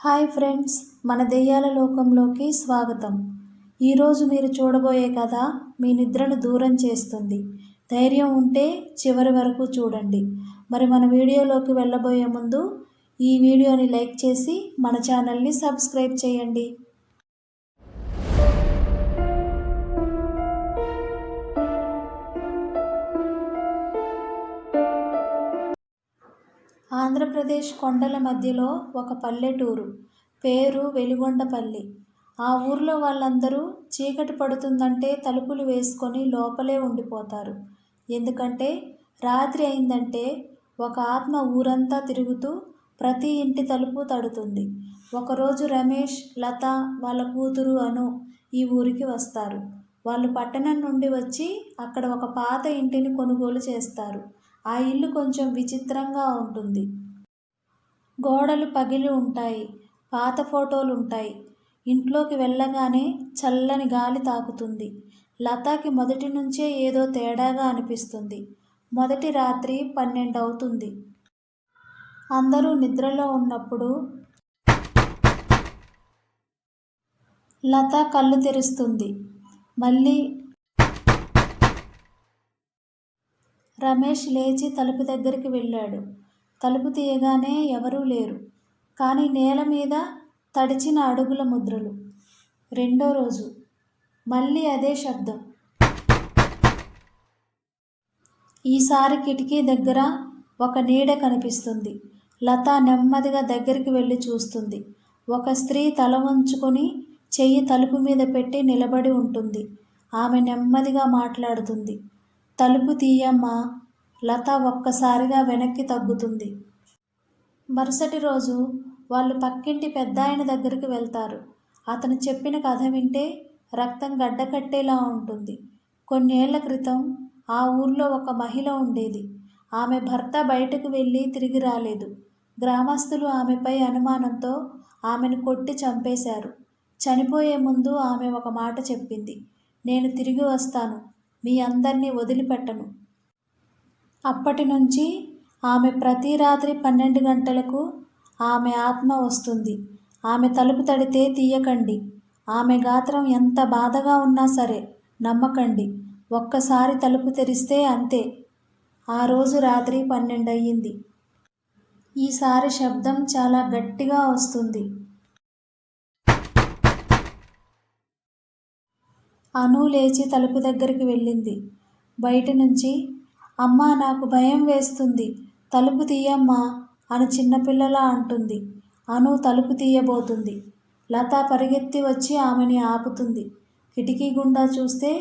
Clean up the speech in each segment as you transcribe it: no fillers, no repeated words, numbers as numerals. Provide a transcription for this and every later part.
Hi friends, మన దెయ్యాల లోకంలోకి స్వాగతం. ఈరోజు మీరు చూడబోయే కథ మీ నిద్రను దూరం చేస్తుంది. ధైర్యం ఉంటే చివరి వరకు చూడండి. మరి మన వీడియోలోకి వెళ్ళబోయే ముందు ఈ వీడియోని లైక్ చేసి మన ఛానల్ని సబ్స్క్రైబ్ చేయండి. ఆంధ్రప్రదేశ్ కొండల మధ్యలో ఒక పల్లెటూరు, పేరు వెలిగొండపల్లి. ఆ ఊర్లో వాళ్ళందరూ చీకటి పడుతుందంటే తలుపులు వేసుకొని లోపలే ఉండిపోతారు. ఎందుకంటే రాత్రి అయిందంటే ఒక ఆత్మ ఊరంతా తిరుగుతూ ప్రతి ఇంటి తలుపు తడుతుంది. ఒకరోజు రమేష్, లత వాళ్ళ కూతురు అను ఈ ఊరికి వస్తారు. వాళ్ళు పట్టణం నుండి వచ్చి అక్కడ ఒక పాత ఇంటిని కొనుగోలు చేస్తారు. ఆ ఇల్లు కొంచెం విచిత్రంగా ఉంటుంది. గోడలు పగిలి ఉంటాయి, పాత ఫోటోలు ఉంటాయి. ఇంట్లోకి వెళ్ళగానే చల్లని గాలి తాకుతుంది. లతాకి మొదటి నుంచే ఏదో తేడాగా అనిపిస్తుంది. మొదటి రాత్రి 12 అవుతుంది. అందరూ నిద్రలో ఉన్నప్పుడు లత కళ్ళు తెరుస్తుంది. మళ్ళీ రమేష్ లేచి తలుపు దగ్గరికి వెళ్ళాడు. తలుపు తీయగానే ఎవరూ లేరు. కానీ నేల మీద తడిచిన అడుగుల ముద్రలు. రెండో రోజు మళ్ళీ అదే శబ్దం. ఈసారి కిటికీ దగ్గర ఒక నీడ కనిపిస్తుంది. లత నెమ్మదిగా దగ్గరికి వెళ్ళి చూస్తుంది. ఒక స్త్రీ తల వంచుకొని చెయ్యి తలుపు మీద పెట్టి నిలబడి ఉంటుంది. ఆమె నెమ్మదిగా మాట్లాడుతుంది. తలుపు తీయమ్మా. లత ఒక్కసారిగా వెనక్కి తగ్గుతుంది. మరుసటి రోజు వాళ్ళు పక్కింటి పెద్దాయన దగ్గరికి వెళ్తారు. అతను చెప్పిన కథ వింటే రక్తం గడ్డకట్టేలా ఉంటుంది. కొన్నేళ్ల క్రితం ఆ ఊర్లో ఒక మహిళ ఉండేది. ఆమె భర్త బయటకు వెళ్ళి తిరిగి రాలేదు. గ్రామస్తులు ఆమెపై అనుమానంతో ఆమెను కొట్టి చంపేశారు. చనిపోయే ముందు ఆమె ఒక మాట చెప్పింది, నేను తిరిగి వస్తాను, మీ అందరినీ వదిలిపెట్టను. అప్పటి నుంచి ఆమె ప్రతి రాత్రి 12 గంటలకు ఆమె ఆత్మ వస్తుంది. ఆమె తలుపు తడితే తీయకండి. ఆమె గాత్రం ఎంత బాధగా ఉన్నా సరే నమ్మకండి. ఒక్కసారి తలుపు తెరిస్తే అంతే. ఆ రోజు రాత్రి 12 అయ్యింది. ఈసారి శబ్దం చాలా గట్టిగా వస్తుంది. అను లేచి తలుపు దగ్గరికి వెళ్ళింది. బయట నుంచి, అమ్మా నాకు భయం వేస్తుంది, తలుపు తీయమ్మా అని చిన్నపిల్లలా అంటుంది. అను తలుపు తీయబోతుంది. లత పరిగెత్తి వచ్చి ఆమెని ఆపుతుంది. కిటికీ గుండా చూస్తే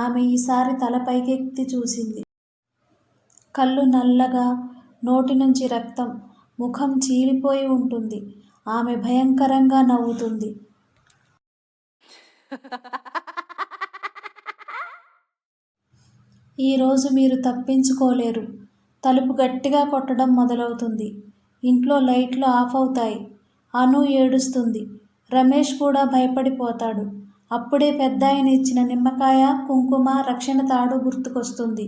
ఆమె ఈసారి తల పైకెత్తి చూసింది. కళ్ళు నల్లగా, నోటి నుంచి రక్తం, ముఖం చీలిపోయి ఉంటుంది. ఆమె భయంకరంగా నవ్వుతుంది. ఈరోజు మీరు తప్పించుకోలేరు. తలుపు గట్టిగా కొట్టడం మొదలవుతుంది. ఇంట్లో లైట్లు ఆఫ్ అవుతాయి. అను ఏడుస్తుంది. రమేష్ కూడా భయపడిపోతాడు. అప్పుడే పెద్దాయన ఇచ్చిన నిమ్మకాయ, కుంకుమ, రక్షణ తాడు గుర్తుకొస్తుంది.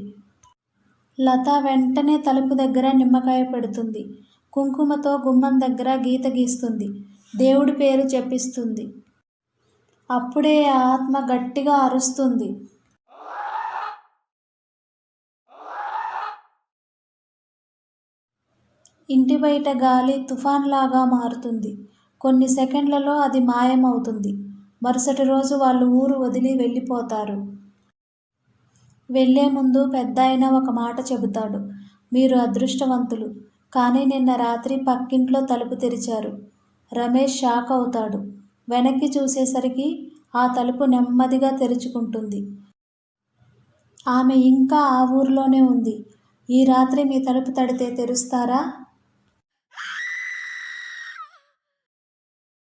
లత వెంటనే తలుపు దగ్గర నిమ్మకాయ పెడుతుంది. కుంకుమతో గుమ్మం దగ్గర గీత గీస్తుంది. దేవుడి పేరు జపిస్తుంది. అప్పుడే ఆ ఆత్మ గట్టిగా అరుస్తుంది. ఇంటి బయట గాలి తుఫాన్లాగా మారుతుంది. కొన్ని సెకండ్లలో అది మాయమవుతుంది. మరుసటి రోజు వాళ్ళు ఊరు వదిలి వెళ్ళిపోతారు. వెళ్లే ముందు పెద్దాయన ఒక మాట చెబుతాడు, మీరు అదృష్టవంతులు, కానీ నిన్న రాత్రి పక్కింట్లో తలుపు తెరిచారు. రమేష్ షాక్ అవుతాడు. వెనక్కి చూసేసరికి ఆ తలుపు నెమ్మదిగా తెరుచుకుంటుంది. ఆమె ఇంకా ఆ ఊర్లోనే ఉంది. ఈ రాత్రి మీ తలుపు తడితే తెరుస్తారా